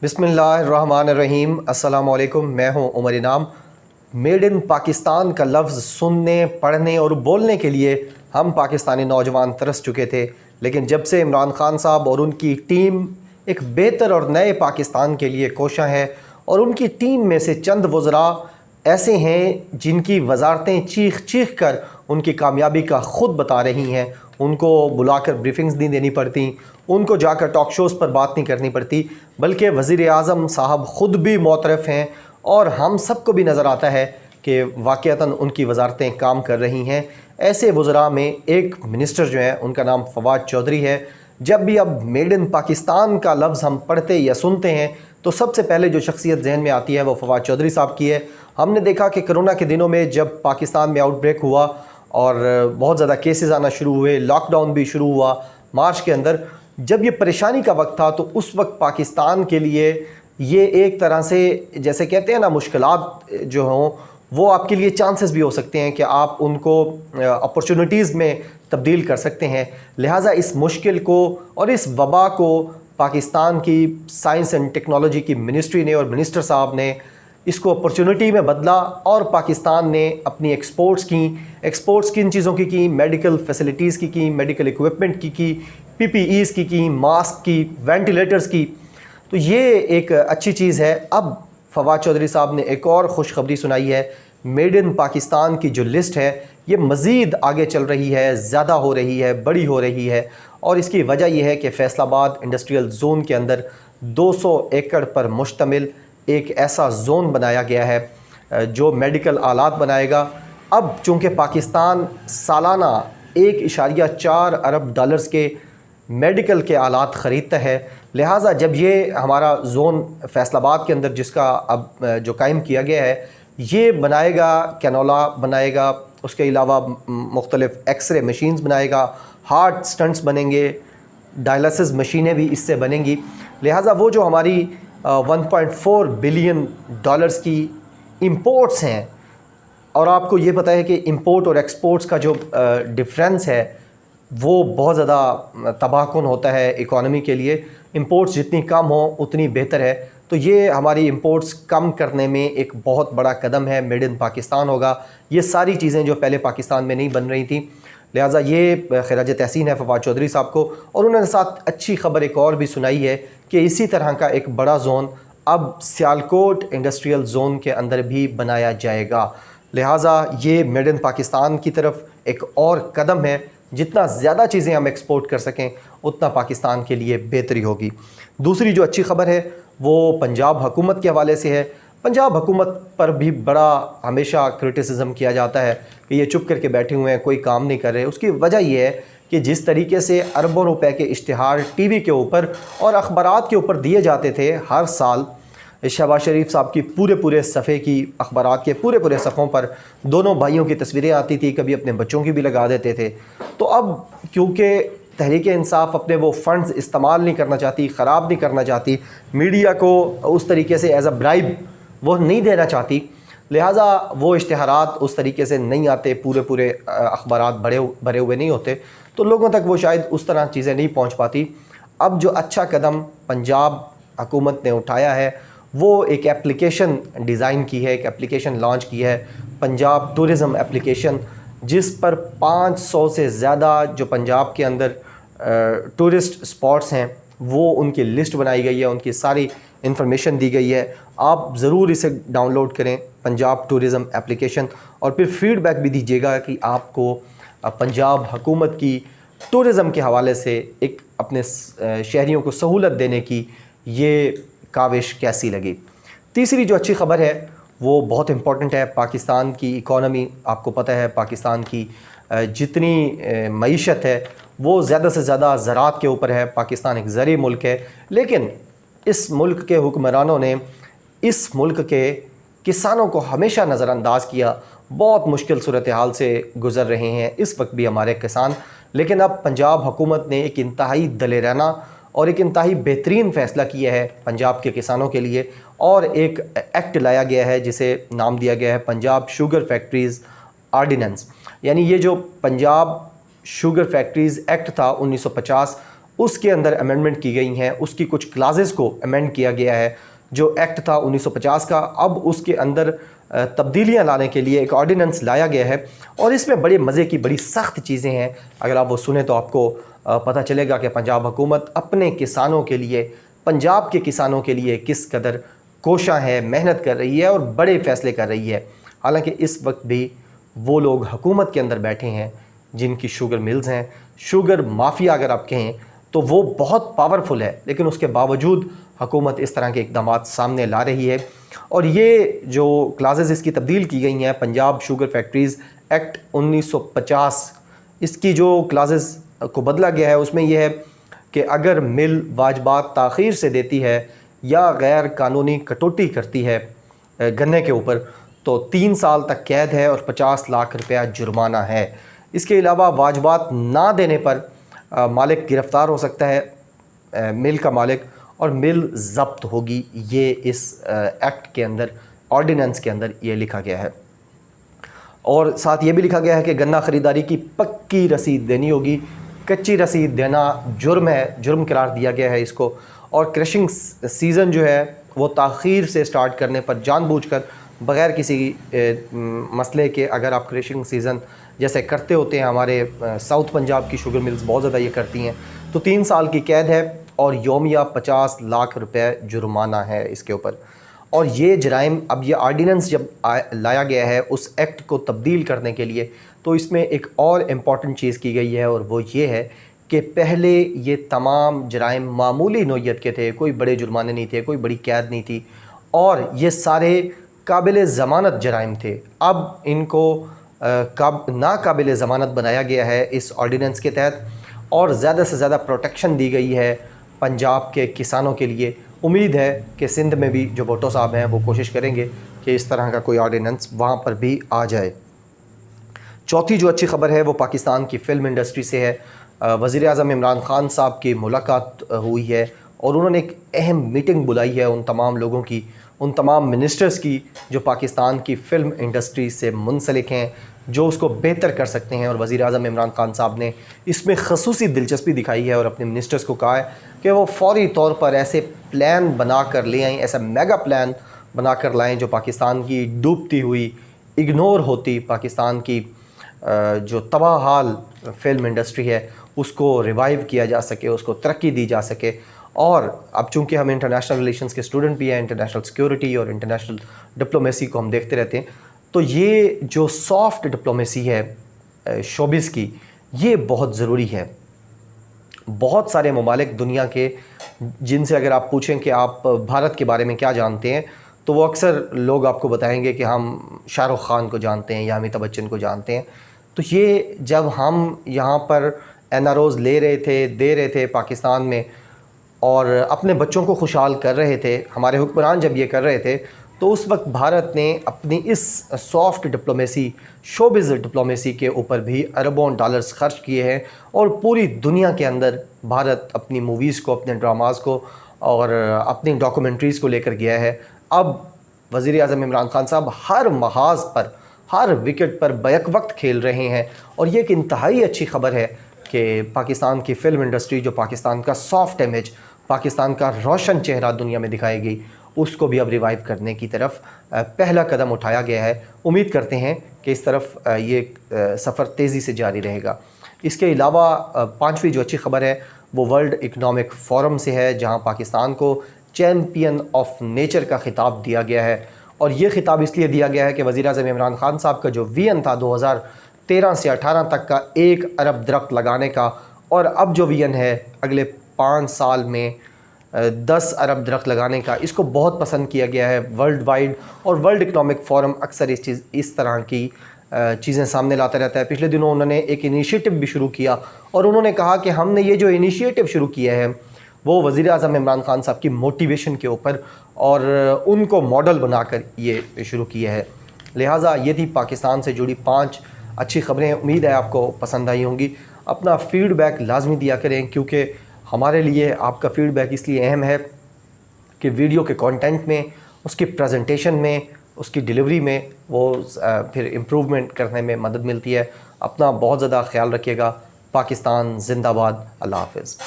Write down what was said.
बिस्मिल्लाहिर्रहमानिर्रहीम। अस्सलाम वालेकुम। मैं हूं उमर इनाम। मेड इन पाकिस्तान का लफ्ज़ सुनने, पढ़ने और बोलने के लिए हम पाकिस्तानी नौजवान तरस चुके थे, लेकिन जब से इमरान खान साहब और उनकी टीम एक बेहतर और नए पाकिस्तान के लिए कोशां है, और उनकी टीम में से चंद वज़रा ऐसे हैं जिनकी वजारतें चीख चीख कर उनकी कामयाबी का ख़ुद बता रही हैं, उनको बुलाकर ब्रीफिंग्स नहीं देनी पड़ती, उनको जाकर टॉक शोज़ पर बात नहीं करनी पड़ती, बल्कि वज़ीर आज़म साहब ख़ुद भी मोतरफ़ हैं और हम सबको भी नज़र आता है कि वाक़अतन उनकी वजारतें काम कर रही हैं। ऐसे वज़रा में एक मिनिस्टर जो हैं उनका नाम फवाद चौधरी है। जब भी अब मेड इन पाकिस्तान का लफ्ज़ हम पढ़ते या सुनते हैं तो सबसे पहले जो शख्सियत जहन में आती है वो फवाद चौधरी साहब की है। हमने देखा कि कोरोना के दिनों में जब पाकिस्तान में आउटब्रेक हुआ और बहुत ज़्यादा केसेस आना शुरू हुए, लॉकडाउन भी शुरू हुआ मार्च के अंदर, जब ये परेशानी का वक्त था, तो उस वक्त पाकिस्तान के लिए ये एक तरह से जैसे कहते हैं ना, मुश्किलात जो हों वो आपके लिए चांसेस भी हो सकते हैं कि आप उनको अपॉर्चुनिटीज़ में तब्दील कर सकते हैं। लिहाजा इस मुश्किल को और इस वबा को पाकिस्तान की साइंस एंड टेक्नोलॉजी की मिनिस्ट्री ने और मिनिस्टर साहब ने इसको अपॉर्चुनिटी में बदला और पाकिस्तान ने अपनी एक्सपोर्ट्स किन चीज़ों की मेडिकल फैसिलिटीज़ की मेडिकल इक्विपमेंट की PPEs की मास्क की, वेंटिलेटर्स की। तो ये एक अच्छी चीज़ है। अब फवाद चौधरी साहब ने एक और खुशखबरी सुनाई है। मेड इन पाकिस्तान की जो लिस्ट है ये मज़ीद आगे चल रही है, ज़्यादा हो रही है, बड़ी हो रही है, और इसकी वजह यह है कि फैसलाबाद इंडस्ट्रियल ज़ोन के अंदर 200 एकड़ पर मुश्तमिल एक ऐसा ज़ोन बनाया गया है जो मेडिकल आलात बनाएगा। अब चूँकि पाकिस्तान सालाना 1.4 अरब डॉलर्स के मेडिकल के आलात ख़रीदता है, लिहाजा जब ये हमारा ज़ोन फैसलाबाद के अंदर जिसका अब जो कायम किया गया है ये बनाएगा, कैनोला बनाएगा, उसके अलावा मुख्तलिफ़ एक्सरे मशीन्स बनाएगा, हार्ट स्टंट्स बनेंगे, डायलिसिस मशीनें भी इससे बनेंगी। लिहाजा वो जो हमारी 1.4 बिलियन डॉलर्स की इंपोर्ट्स हैं, और आपको ये पता है कि इंपोर्ट और एक्सपोर्ट्स का जो डिफरेंस है वो बहुत ज़्यादा तबाहकुन होता है इकॉनमी के लिए। इंपोर्ट्स जितनी कम हो उतनी बेहतर है। तो ये हमारी इंपोर्ट्स कम करने में एक बहुत बड़ा कदम है, मेड इन पाकिस्तान होगा। ये सारी चीज़ें जो पहले पाकिस्तान में नहीं बन रही थी, लिहाजा ये खिराज तहसीन है फवाद चौधरी साहब को। और उन्होंने साथ अच्छी खबर एक और भी सुनाई है कि इसी तरह का एक बड़ा ज़ोन अब सियालकोट इंडस्ट्रियल ज़ोन के अंदर भी बनाया जाएगा। लिहाजा ये मेड इन पाकिस्तान की तरफ एक और कदम है। जितना ज़्यादा चीज़ें हम एक्सपोर्ट कर सकें उतना पाकिस्तान के लिए बेहतरी होगी। दूसरी जो अच्छी खबर है वो पंजाब हुकूमत के हवाले से है। पंजाब हुकूमत पर भी बड़ा हमेशा क्रिटिसिज्म किया जाता है कि ये चुप करके बैठे हुए हैं, कोई काम नहीं कर रहे। उसकी वजह ये है कि जिस तरीके से अरबों रुपए के इश्तिहार टीवी के ऊपर और अखबारात के ऊपर दिए जाते थे हर साल, शहबाज शरीफ साहब की पूरे सफ़े की अखबारात के पूरे सफ़ों पर दोनों भाइयों की तस्वीरें आती थी, कभी अपने बच्चों की भी लगा देते थे। तो अब क्योंकि तहरीक इंसाफ अपने वो फ़ंड्स इस्तेमाल नहीं करना चाहती, ख़राब नहीं करना चाहती, मीडिया को उस तरीके से एज अ ब्राइब वो नहीं देना चाहती, लिहाजा वो इश्तिहारात उस तरीके से नहीं आते, पूरे अखबारात भरे हुए नहीं होते, तो लोगों तक वो शायद उस तरह चीज़ें नहीं पहुँच पाती। अब जो अच्छा कदम पंजाब हुकूमत ने उठाया है वो एक एप्लीकेशन डिज़ाइन की है, एक एप्लीकेशन लॉन्च की है, पंजाब टूरिज़म एप्लीकेशन, जिस पर 500 से ज़्यादा जो पंजाब के अंदर टूरिस्ट स्पॉट्स हैं वो उनकी लिस्ट बनाई गई है, उनकी सारी इन्फॉर्मेशन दी गई है। आप ज़रूर इसे डाउनलोड करें, पंजाब टूरिज़म एप्लीकेशन, और फिर फीडबैक भी दीजिएगा कि आपको पंजाब हुकूमत की टूरिज़म के हवाले से एक अपने शहरियों को सहूलत देने की ये काविश कैसी लगी। तीसरी जो अच्छी ख़बर है वो बहुत इम्पॉर्टेंट है। पाकिस्तान की इकॉनमी, आपको पता है पाकिस्तान की जितनी मईशत है वो ज़्यादा से ज़्यादा ज़राअत के ऊपर है। पाकिस्तान एक ज़री मुल्क है, लेकिन इस मुल्क के हुक्मरानों ने इस मुल्क के किसानों को हमेशा नज़रअंदाज किया। बहुत मुश्किल सूरत हाल से गुज़र रहे हैं इस वक्त भी हमारे किसान, लेकिन अब पंजाब हुकूमत ने एक इंतहाई दलेराना और एक इंतहाई बेहतरीन फ़ैसला किया है पंजाब के किसानों के लिए, और एक एक्ट लाया गया है जिसे नाम दिया गया है पंजाब शुगर फैक्ट्रीज़ आर्डिनेंस। यानी ये जो पंजाब शुगर फैक्ट्रीज़ एक्ट था 1950, اس کے اندر امینڈمنٹ کی گئی ہیں، اس کی کچھ کلازز کو امینڈ کیا گیا ہے۔ جو ایکٹ تھا 1950 کا، اب اس کے اندر تبدیلیاں لانے کے لیے ایک آرڈیننس لایا گیا ہے، اور اس میں بڑے مزے کی بڑی سخت چیزیں ہیں۔ اگر آپ وہ سنیں تو آپ کو پتہ چلے گا کہ پنجاب حکومت اپنے کسانوں کے لیے، پنجاب کے کسانوں کے لیے کس قدر کوشاں ہے، محنت کر رہی ہے اور بڑے فیصلے کر رہی ہے۔ حالانکہ اس وقت بھی وہ لوگ حکومت کے اندر بیٹھے ہیں جن کی شوگر ملز ہیں، شوگر مافیا اگر آپ کہیں تو وہ بہت پاورفل ہے، لیکن اس کے باوجود حکومت اس طرح کے اقدامات سامنے لا رہی ہے۔ اور یہ جو کلازز اس کی تبدیل کی گئی ہیں، پنجاب شوگر فیکٹریز ایکٹ 1950، اس کی جو کلازز کو بدلا گیا ہے اس میں یہ ہے کہ اگر مل واجبات تاخیر سے دیتی ہے یا غیر قانونی کٹوتی کرتی ہے گنے کے اوپر تو 3 سال تک قید ہے اور 50 لاکھ روپیہ جرمانہ ہے۔ اس کے علاوہ واجبات نہ دینے پر مالک گرفتار ہو سکتا ہے، مل کا مالک، اور مل ضبط ہوگی۔ یہ اس ایکٹ کے اندر، آرڈیننس کے اندر یہ لکھا گیا ہے۔ اور ساتھ یہ بھی لکھا گیا ہے کہ گنا خریداری کی پکی رسید دینی ہوگی، کچی رسید دینا جرم ہے، جرم قرار دیا گیا ہے اس کو۔ اور کریشنگ سیزن جو ہے وہ تاخیر سے سٹارٹ کرنے پر جان بوجھ کر بغیر کسی مسئلے کے اگر آپ کریشنگ سیزن جیسے کرتے ہوتے ہیں، ہمارے ساؤتھ پنجاب کی شوگر ملز بہت زیادہ یہ کرتی ہیں، تو 3 سال کی قید ہے اور یومیہ 50 لاکھ روپے جرمانہ ہے اس کے اوپر۔ اور یہ جرائم، اب یہ آرڈیننس جب لایا گیا ہے اس ایکٹ کو تبدیل کرنے کے لیے، تو اس میں ایک اور امپورٹنٹ چیز کی گئی ہے، اور وہ یہ ہے کہ پہلے یہ تمام جرائم معمولی نوعیت کے تھے، کوئی بڑے جرمانے نہیں تھے، کوئی بڑی قید نہیں تھی، اور یہ سارے قابل ضمانت جرائم تھے۔ اب ان کو ناقابل ضمانت بنایا گیا ہے اس آرڈیننس کے تحت، اور زیادہ سے زیادہ پروٹیکشن دی گئی ہے پنجاب کے کسانوں کے لیے۔ امید ہے کہ سندھ میں بھی جو بھٹو صاحب ہیں وہ کوشش کریں گے کہ اس طرح کا کوئی آرڈیننس وہاں پر بھی آ جائے۔ چوتھی جو اچھی خبر ہے وہ پاکستان کی فلم انڈسٹری سے ہے۔ وزیر اعظم عمران خان صاحب کی ملاقات ہوئی ہے اور انہوں نے ایک اہم میٹنگ بلائی ہے ان تمام لوگوں کی، ان تمام منسٹرز کی جو پاکستان کی فلم انڈسٹری سے منسلک ہیں، جو اس کو بہتر کر سکتے ہیں۔ اور وزیر اعظم عمران خان صاحب نے اس میں خصوصی دلچسپی دکھائی ہے اور اپنے منسٹرز کو کہا ہے کہ وہ فوری طور پر ایسے پلان بنا کر لے آئیں، ایسا میگا پلان بنا کر لائیں جو پاکستان کی ڈوبتی ہوئی، اگنور ہوتی پاکستان کی جو تباہ حال فلم انڈسٹری ہے اس کو ریوائیو کیا جا سکے، اس کو ترقی دی جا سکے۔ اور اب چونکہ ہم انٹرنیشنل ریلیشنز کے اسٹوڈنٹ بھی ہیں، انٹرنیشنل سیکیورٹی اور انٹرنیشنل ڈپلومیسی کو ہم دیکھتے رہتے ہیں، تو یہ جو سافٹ ڈپلومیسی ہے شوبز کی، یہ بہت ضروری ہے۔ بہت سارے ممالک دنیا کے جن سے اگر آپ پوچھیں کہ آپ بھارت کے بارے میں کیا جانتے ہیں، تو وہ اکثر لوگ آپ کو بتائیں گے کہ ہم شاہ رخ خان کو جانتے ہیں یا امیتابھ بچن کو جانتے ہیں۔ تو یہ جب ہم یہاں پر این آر اوز لے رہے تھے، دے رہے تھے پاکستان میں، اور اپنے بچوں کو خوشحال کر رہے تھے، ہمارے حکمران جب یہ کر رہے تھے، تو اس وقت بھارت نے اپنی اس سافٹ ڈپلومیسی، شوبز ڈپلومیسی کے اوپر بھی اربوں ڈالرز خرچ کیے ہیں، اور پوری دنیا کے اندر بھارت اپنی موویز کو، اپنے ڈراماز کو اور اپنی ڈاکومنٹریز کو لے کر گیا ہے۔ اب وزیر اعظم عمران خان صاحب ہر محاذ پر، ہر وکٹ پر بیک وقت کھیل رہے ہیں، اور یہ ایک انتہائی اچھی خبر ہے کہ پاکستان کی فلم انڈسٹری، جو پاکستان کا سافٹ امیج، پاکستان کا روشن چہرہ دنیا میں دکھائی گئی، اس کو بھی اب ریوائیو کرنے کی طرف پہلا قدم اٹھایا گیا ہے۔ امید کرتے ہیں کہ اس طرف یہ سفر تیزی سے جاری رہے گا۔ اس کے علاوہ 5ویں جو اچھی خبر ہے وہ ورلڈ اکنامک فورم سے ہے، جہاں پاکستان کو چیمپئن آف نیچر کا خطاب دیا گیا ہے، اور یہ خطاب اس لیے دیا گیا ہے کہ وزیر اعظم عمران خان صاحب کا جو ویژن تھا 2013 سے 18 تک کا 1 ارب درخت لگانے کا، اور اب جو ویژن ہے اگلے 5 سال میں 10 ارب درخت لگانے کا، اس کو بہت پسند کیا گیا ہے ورلڈ وائڈ، اور ورلڈ اکنامک فورم اکثر اس طرح کی چیزیں سامنے لاتا رہتا ہے۔ پچھلے دنوں انہوں نے ایک انیشیٹو بھی شروع کیا، اور انہوں نے کہا کہ ہم نے یہ جو انیشیٹو شروع کیا ہے وہ وزیر اعظم عمران خان صاحب کی موٹیویشن کے اوپر اور ان کو ماڈل بنا کر یہ شروع کیا ہے۔ لہٰذا یہ تھی پاکستان سے جڑی 5 اچھی خبریں، امید ہے آپ کو پسند آئی ہوں گی۔ اپنا فیڈ بیک لازمی دیا کریں، کیونکہ ہمارے لیے آپ کا فیڈ بیک اس لیے اہم ہے کہ ویڈیو کے کانٹینٹ میں، اس کی پریزنٹیشن میں، اس کی ڈیلیوری میں وہ پھر امپروومنٹ کرنے میں مدد ملتی ہے۔ اپنا بہت زیادہ خیال رکھیے گا۔ پاکستان زندہ باد۔ اللہ حافظ۔